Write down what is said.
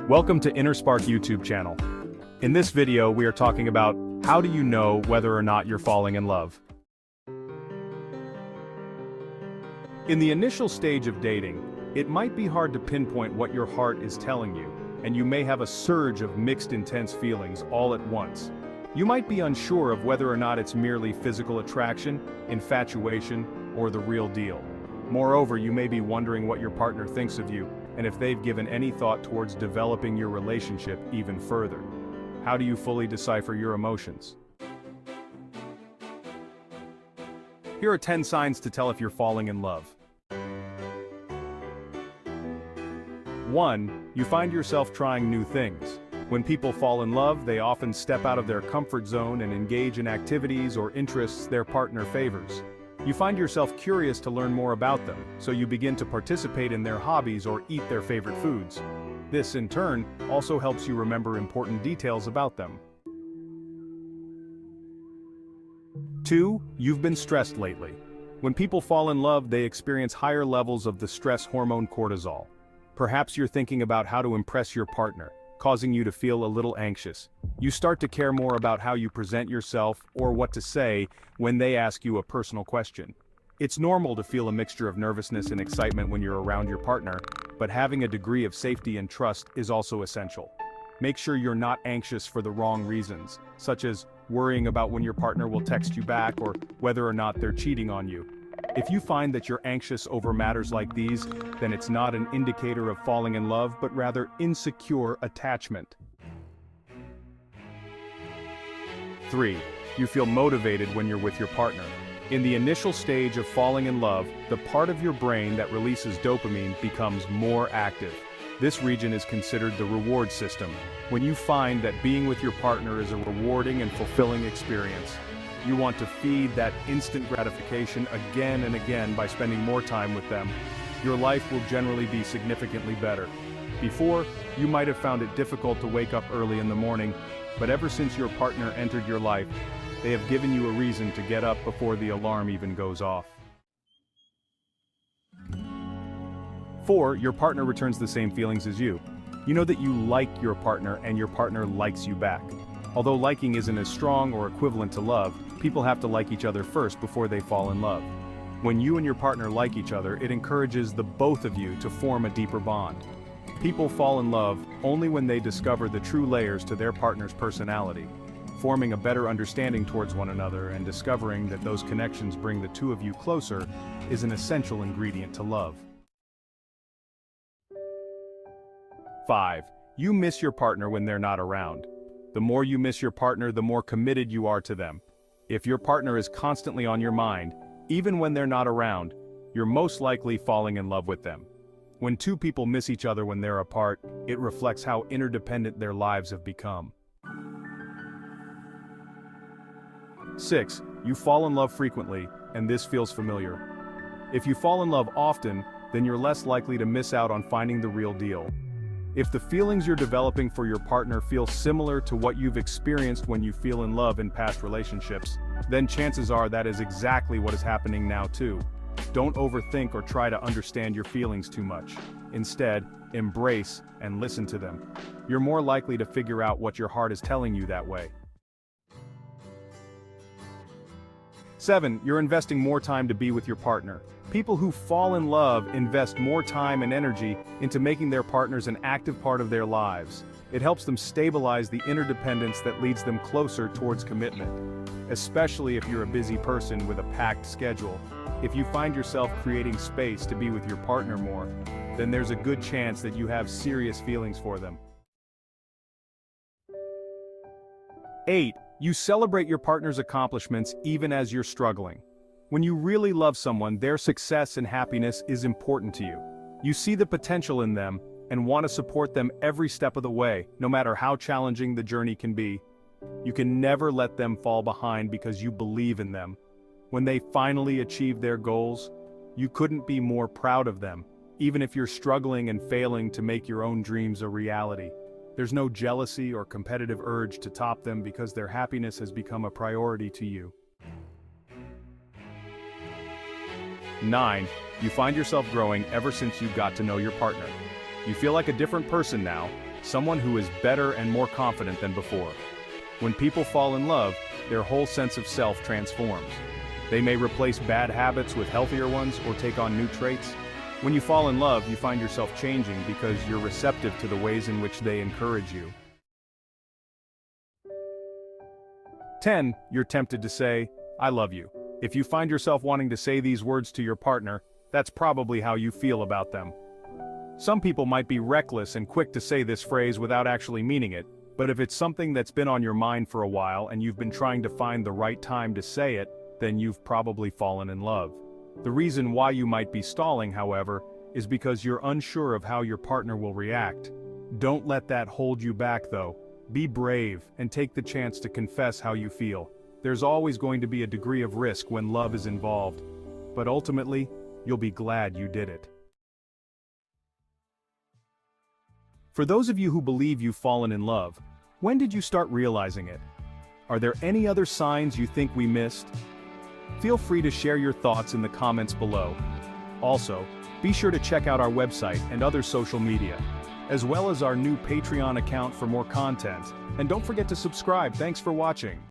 Welcome to InnerSpark YouTube channel. In this video, we are talking about how do you know whether or not you're falling in love. In the initial stage of dating, it might be hard to pinpoint what your heart is telling you, and you may have a surge of mixed intense feelings all at once. You might be unsure of whether or not it's merely physical attraction, infatuation, or the real deal. Moreover, you may be wondering what your partner thinks of you, and if they've given any thought towards developing your relationship even further. How do you fully decipher your emotions? Here are 10 signs to tell if you're falling in love. 1. You find yourself trying new things. When people fall in love, they often step out of their comfort zone and engage in activities or interests their partner favors. You find yourself curious to learn more about them, so you begin to participate in their hobbies or eat their favorite foods. This, in turn, also helps you remember important details about them. 2. You've been stressed lately. When people fall in love, they experience higher levels of the stress hormone cortisol. Perhaps you're thinking about how to impress your partner, causing you to feel a little anxious. You start to care more about how you present yourself or what to say when they ask you a personal question. It's normal to feel a mixture of nervousness and excitement when you're around your partner, but having a degree of safety and trust is also essential. Make sure you're not anxious for the wrong reasons, such as worrying about when your partner will text you back or whether or not they're cheating on you. If you find that you're anxious over matters like these, then it's not an indicator of falling in love, but rather insecure attachment. 3. You feel motivated when you're with your partner. In the initial stage of falling in love, the part of your brain that releases dopamine becomes more active. This region is considered the reward system. When you find that being with your partner is a rewarding and fulfilling experience, you want to feed that instant gratification again and again by spending more time with them. Your life will generally be significantly better. Before, you might have found it difficult to wake up early in the morning, but ever since your partner entered your life, they have given you a reason to get up before the alarm even goes off. 4. Your partner returns the same feelings as you. You know that you like your partner and your partner likes you back. Although liking isn't as strong or equivalent to love, people have to like each other first before they fall in love. When you and your partner like each other, it encourages the both of you to form a deeper bond. People fall in love only when they discover the true layers to their partner's personality. Forming a better understanding towards one another and discovering that those connections bring the two of you closer is an essential ingredient to love. 5. You miss your partner when they're not around. The more you miss your partner, the more committed you are to them. If your partner is constantly on your mind, even when they're not around, you're most likely falling in love with them. When two people miss each other when they're apart, it reflects how interdependent their lives have become. 6. You fall in love frequently, and this feels familiar. If you fall in love often, then you're less likely to miss out on finding the real deal. If the feelings you're developing for your partner feel similar to what you've experienced when you feel in love in past relationships, then chances are that is exactly what is happening now too. Don't overthink or try to understand your feelings too much. Instead, embrace and listen to them. You're more likely to figure out what your heart is telling you that way. 7. You're investing more time to be with your partner. People who fall in love invest more time and energy into making their partners an active part of their lives. It helps them stabilize the interdependence that leads them closer towards commitment. Especially if you're a busy person with a packed schedule. If you find yourself creating space to be with your partner more, then there's a good chance that you have serious feelings for them. 8. You celebrate your partner's accomplishments even as you're struggling. When you really love someone, their success and happiness is important to you. You see the potential in them and want to support them every step of the way, no matter how challenging the journey can be. You can never let them fall behind because you believe in them. When they finally achieve their goals, you couldn't be more proud of them, even if you're struggling and failing to make your own dreams a reality. There's no jealousy or competitive urge to top them because their happiness has become a priority to you. 9. You find yourself growing ever since you got to know your partner. You feel like a different person now, someone who is better and more confident than before. When people fall in love, their whole sense of self transforms. They may replace bad habits with healthier ones or take on new traits. When you fall in love, you find yourself changing because you're receptive to the ways in which they encourage you. 10. You're tempted to say, "I love you." If you find yourself wanting to say these words to your partner, that's probably how you feel about them. Some people might be reckless and quick to say this phrase without actually meaning it, but if it's something that's been on your mind for a while and you've been trying to find the right time to say it, then you've probably fallen in love. The reason why you might be stalling, however, is because you're unsure of how your partner will react. Don't let that hold you back though. Be brave and take the chance to confess how you feel. There's always going to be a degree of risk when love is involved, but ultimately, you'll be glad you did it. For those of you who believe you've fallen in love, when did you start realizing it? Are there any other signs you think we missed? Feel free to share your thoughts in the comments below. Also, be sure to check out our website and other social media, as well as our new Patreon account for more content. And don't forget to subscribe. Thanks for watching.